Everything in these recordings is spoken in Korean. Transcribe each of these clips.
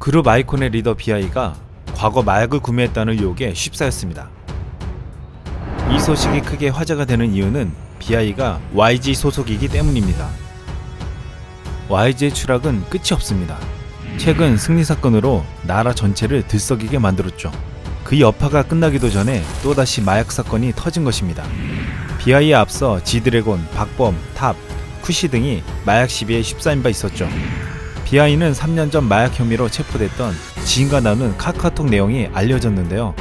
그룹 아이콘의 리더 BI가 과거 마약을 구매했다는 의혹에 휩싸였습니다. 이 소식이 크게 화제가 되는 이유는 BI가 YG 소속이기 때문입니다. YG의 추락은 끝이 없습니다. 최근 승리 사건으로 나라 전체를 들썩이게 만들었죠. 그 여파가 끝나기도 전에 또다시 마약 사건이 터진 것입니다. BI에 앞서 지드래곤, 박범, 탑, 쿠시 등이 마약 시비에 휩싸인 바 있었죠. BI는 3년 전 마약 혐의로 체포됐던 지인과 나눈 카카오톡 내용이 알려졌는데요.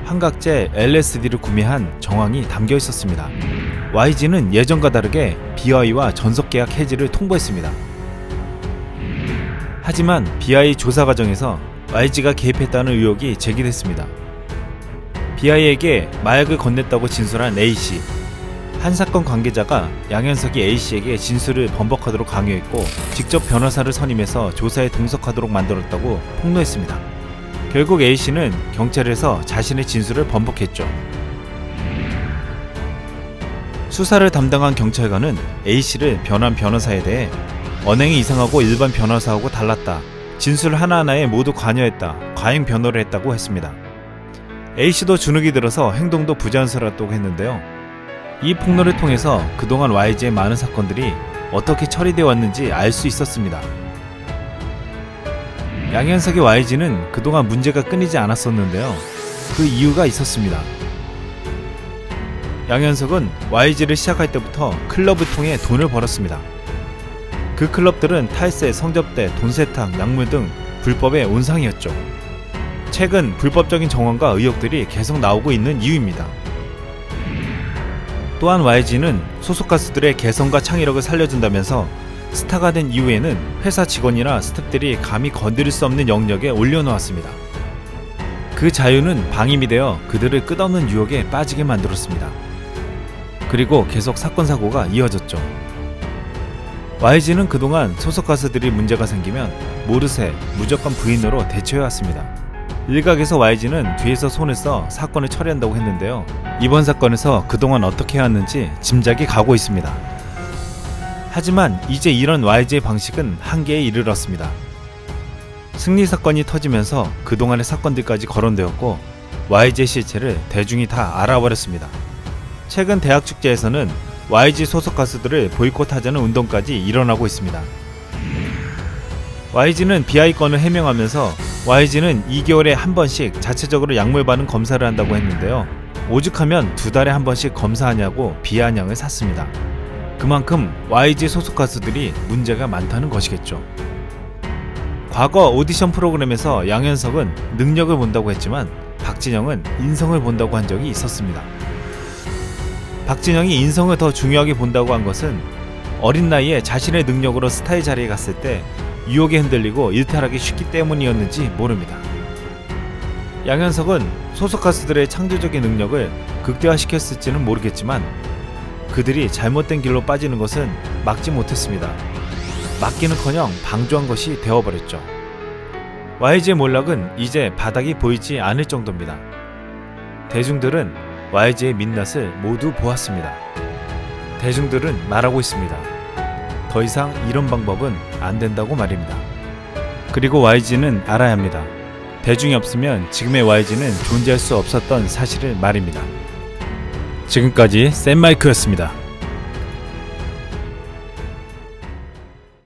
한각제 LSD를 구매한 정황이 담겨 있었습니다. YG는 예전과 다르게 BI와 전속 계약 해지를 통보했습니다. 하지만 BI 조사 과정에서 YG가 개입했다는 의혹이 제기됐습니다. BI에게 마약을 건넸다고 진술한 A씨. 한 사건 관계자가 양현석이 A씨에게 진술을 번복하도록 강요했고 직접 변호사를 선임해서 조사에 동석하도록 만들었다고 폭로했습니다. 결국 A씨는 경찰에서 자신의 진술을 번복했죠. 수사를 담당한 경찰관은 A씨를 변호한 변호사에 대해 언행이 이상하고 일반 변호사하고 달랐다. 진술 하나하나에 모두 관여했다. 과잉 변호를 했다고 했습니다. A씨도 주눅이 들어서 행동도 부자연스러웠다고 했는데요. 이 폭로를 통해서 그동안 YG의 많은 사건들이 어떻게 처리되어 왔는지 알 수 있었습니다. 양현석의 YG는 그동안 문제가 끊이지 않았었는데요. 그 이유가 있었습니다. 양현석은 YG를 시작할 때부터 클럽을 통해 돈을 벌었습니다. 그 클럽들은 탈세, 성접대, 돈세탁, 약물 등 불법의 온상이었죠. 최근 불법적인 정황과 의혹들이 계속 나오고 있는 이유입니다. 또한 YG는 소속 가수들의 개성과 창의력을 살려준다면서 스타가 된 이후에는 회사 직원이나 스태프들이 감히 건드릴 수 없는 영역에 올려놓았습니다. 그 자유는 방임이 되어 그들을 끝없는 유혹에 빠지게 만들었습니다. 그리고 계속 사건 사고가 이어졌죠. YG는 그동안 소속 가수들이 문제가 생기면 모르쇠, 무조건 부인으로 대처해왔습니다. 일각에서 YG는 뒤에서 손을 써 사건을 처리한다고 했는데요. 이번 사건에서 그동안 어떻게 해왔는지 짐작이 가고 있습니다. 하지만 이제 이런 YG의 방식은 한계에 이르렀습니다. 승리 사건이 터지면서 그동안의 사건들까지 거론되었고 YG의 실체를 대중이 다 알아버렸습니다. 최근 대학 축제에서는 YG 소속 가수들을 보이콧하자는 운동까지 일어나고 있습니다. YG는 BI 건을 해명하면서 YG는 2개월에 한 번씩 자체적으로 약물 반응 검사를 한다고 했는데요. 오죽하면 2달에 한 번씩 검사하냐고 비아냥을 샀습니다. 그만큼 YG 소속 가수들이 문제가 많다는 것이겠죠. 과거 오디션 프로그램에서 양현석은 능력을 본다고 했지만 박진영은 인성을 본다고 한 적이 있었습니다. 박진영이 인성을 더 중요하게 본다고 한 것은 어린 나이에 자신의 능력으로 스타의 자리에 갔을 때 유혹에 흔들리고 일탈하기 쉽기 때문이었는지 모릅니다. 양현석은 소속 가수들의 창조적인 능력을 극대화시켰을지는 모르겠지만 그들이 잘못된 길로 빠지는 것은 막지 못했습니다. 막기는커녕 방조한 것이 되어버렸죠. YG의 몰락은 이제 바닥이 보이지 않을 정도입니다. 대중들은 YG의 민낯을 모두 보았습니다. 대중들은 말하고 있습니다. 더 이상 이런 방법은 안 된다고 말입니다. 그리고 YG는 알아야 합니다. 대중이 없으면 지금의 YG는 존재할 수 없었던 사실을 말입니다. 지금까지 샘마이크였습니다.